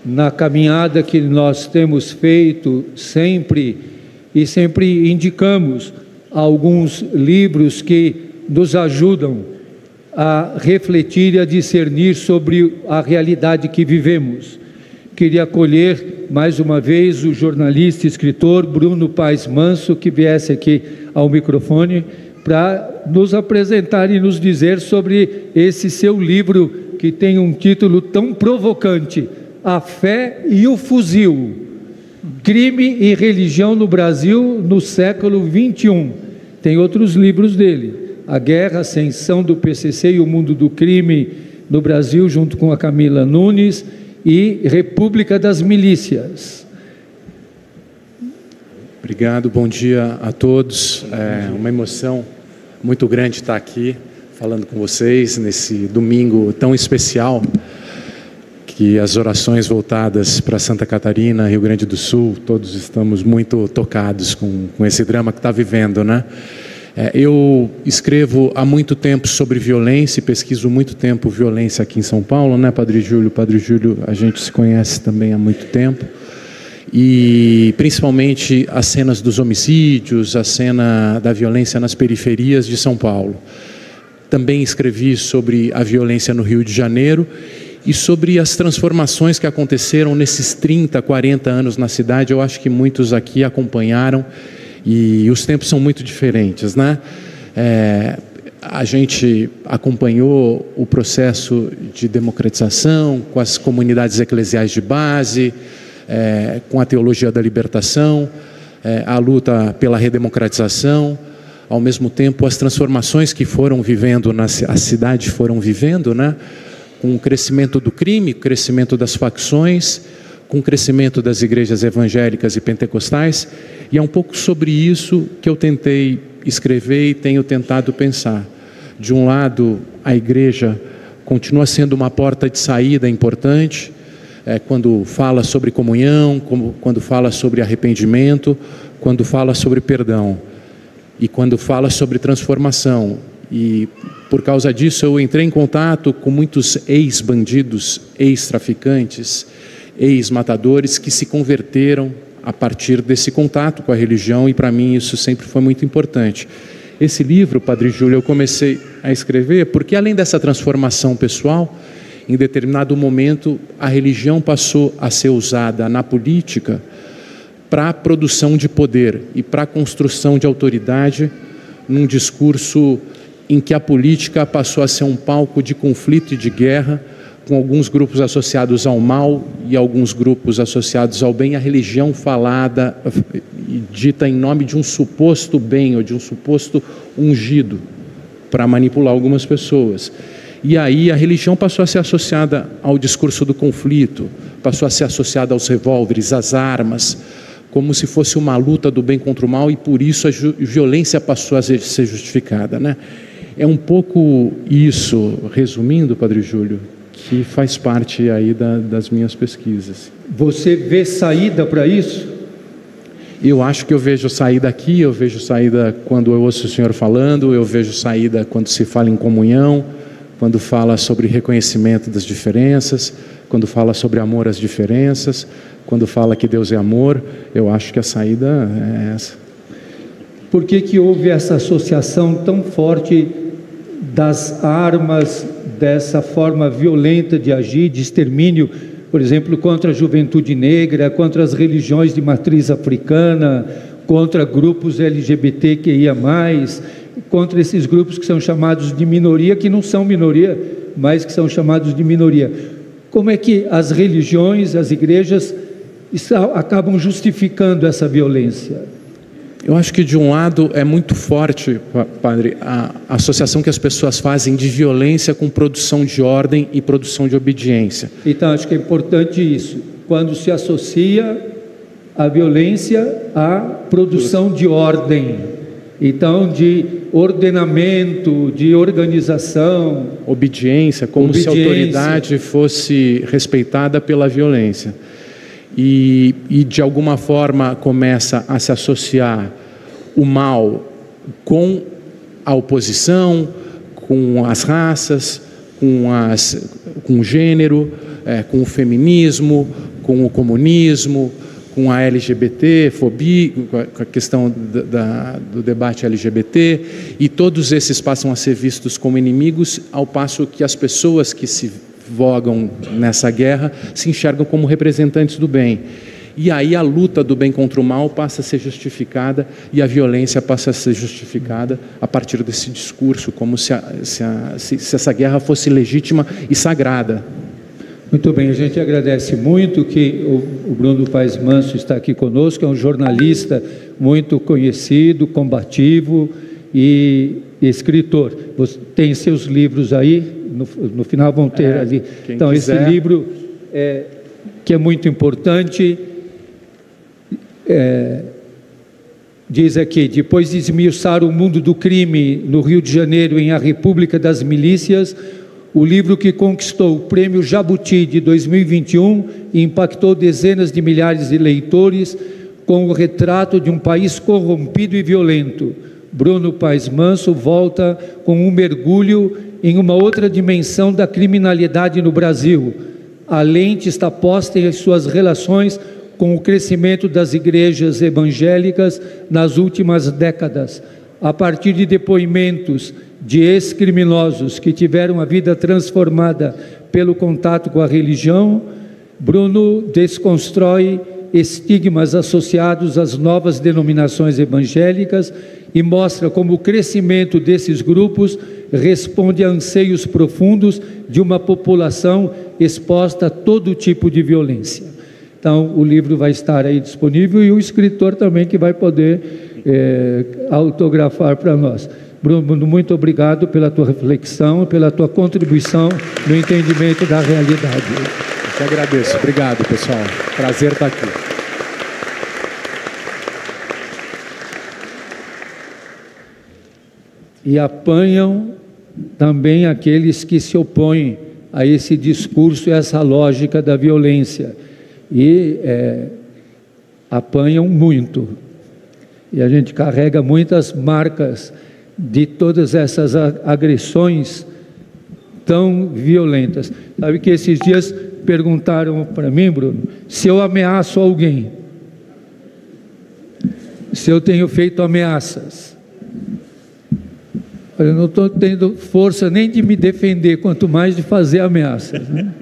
na caminhada que nós temos feito sempre indicamos alguns livros que nos ajudam a refletir e a discernir sobre a realidade que vivemos. Queria acolher mais uma vez o jornalista e escritor Bruno Paes Manso, que viesse aqui ao microfone para nos apresentar e nos dizer sobre esse seu livro, que tem um título tão provocante: A Fé e o Fuzil, Crime e Religião no Brasil no século XXI. Tem outros livros dele: A Guerra, a Ascensão do PCC e o Mundo do Crime no Brasil, junto com a Camila Nunes, e República das Milícias. Obrigado, bom dia a todos. É uma emoção muito grande estar aqui falando com vocês nesse domingo tão especial, que as orações voltadas para Santa Catarina, Rio Grande do Sul, todos estamos muito tocados com esse drama que está vivendo, né? Eu escrevo há muito tempo sobre violência e pesquiso muito tempo violência aqui em São Paulo, né, Padre Júlio? Padre Júlio, a gente se conhece também há muito tempo. E principalmente as cenas dos homicídios, a cena da violência nas periferias de São Paulo. Também escrevi sobre a violência no Rio de Janeiro e sobre as transformações que aconteceram nesses 30, 40 anos na cidade. Eu acho que muitos aqui acompanharam. E os tempos são muito diferentes, né? A gente acompanhou o processo de democratização com as comunidades eclesiais de base, com a teologia da libertação, a luta pela redemocratização, ao mesmo tempo as transformações que foram vivendo, a cidade foram vivendo, né? Com o crescimento do crime, o crescimento das facções, com o crescimento das igrejas evangélicas e pentecostais, e é um pouco sobre isso que eu tentei escrever e tenho tentado pensar. De um lado, a igreja continua sendo uma porta de saída importante, quando fala sobre comunhão, quando fala sobre arrependimento, quando fala sobre perdão, e quando fala sobre transformação. E por causa disso eu entrei em contato com muitos ex-bandidos, ex-traficantes, ex-matadores que se converteram a partir desse contato com a religião, e para mim isso sempre foi muito importante. Esse livro, Padre Júlio, eu comecei a escrever porque, além dessa transformação pessoal, em determinado momento a religião passou a ser usada na política para a produção de poder e para a construção de autoridade, num discurso em que a política passou a ser um palco de conflito e de guerra, com alguns grupos associados ao mal e alguns grupos associados ao bem, a religião falada e dita em nome de um suposto bem ou de um suposto ungido para manipular algumas pessoas. E aí a religião passou a ser associada ao discurso do conflito, passou a ser associada aos revólveres, às armas, como se fosse uma luta do bem contra o mal, e por isso a violência passou a ser justificada, né? É um pouco isso, resumindo, Padre Júlio, que faz parte aí das minhas pesquisas. Você vê saída para isso? Eu acho que eu vejo saída aqui, eu vejo saída quando eu ouço o senhor falando, eu vejo saída quando se fala em comunhão, quando fala sobre reconhecimento das diferenças, quando fala sobre amor às diferenças, quando fala que Deus é amor. Eu acho que a saída é essa. Por que houve essa associação tão forte das armas, dessa forma violenta de agir, de extermínio, por exemplo, contra a juventude negra, contra as religiões de matriz africana, contra grupos LGBTQIA+, contra esses grupos que são chamados de minoria, que não são minoria, mas que são chamados de minoria? Como é que as religiões, as igrejas acabam justificando essa violência? Eu acho que de um lado é muito forte, Padre, a associação que as pessoas fazem de violência com produção de ordem e produção de obediência. Então acho que é importante isso, quando se associa a violência à produção de ordem, então de ordenamento, de organização. Obediência, como se a autoridade fosse respeitada pela violência. E de alguma forma começa a se associar o mal com a oposição, com as raças, com o gênero, com o feminismo, com o comunismo, com a LGBT, fobia, com a questão do debate LGBT, e todos esses passam a ser vistos como inimigos, ao passo que as pessoas que se vogam nessa guerra se enxergam como representantes do bem. E aí a luta do bem contra o mal passa a ser justificada e a violência passa a ser justificada a partir desse discurso, como se essa guerra fosse legítima e sagrada. Muito bem, a gente agradece muito que o Bruno Paes Manso está aqui conosco, é um jornalista muito conhecido, combativo e escritor. Você tem seus livros aí, no final vão ter ali. Então, quiser. Esse livro, que é muito importante, diz aqui: depois de esmiuçar o mundo do crime no Rio de Janeiro em A República das Milícias, o livro que conquistou o Prêmio Jabuti de 2021 e impactou dezenas de milhares de leitores com o retrato de um país corrompido e violento. Bruno Paes Manso volta com um mergulho em uma outra dimensão da criminalidade no Brasil. A lente está posta em suas relações com o crescimento das igrejas evangélicas nas últimas décadas. A partir de depoimentos de ex-criminosos que tiveram a vida transformada pelo contato com a religião, Bruno desconstrói estigmas associados às novas denominações evangélicas e mostra como o crescimento desses grupos responde a anseios profundos de uma população exposta a todo tipo de violência. Então, o livro vai estar aí disponível e o escritor também que vai poder autografar para nós. Bruno, muito obrigado pela tua reflexão, pela tua contribuição no entendimento da realidade. Eu que agradeço. Obrigado, pessoal. Prazer estar aqui. E apanham também aqueles que se opõem a esse discurso e essa lógica da violência. E apanham muito. E a gente carrega muitas marcas de todas essas agressões tão violentas. Sabe que esses dias perguntaram para mim, Bruno, se eu ameaço alguém, se eu tenho feito ameaças. Eu não estou tendo força nem de me defender, quanto mais de fazer ameaças, né?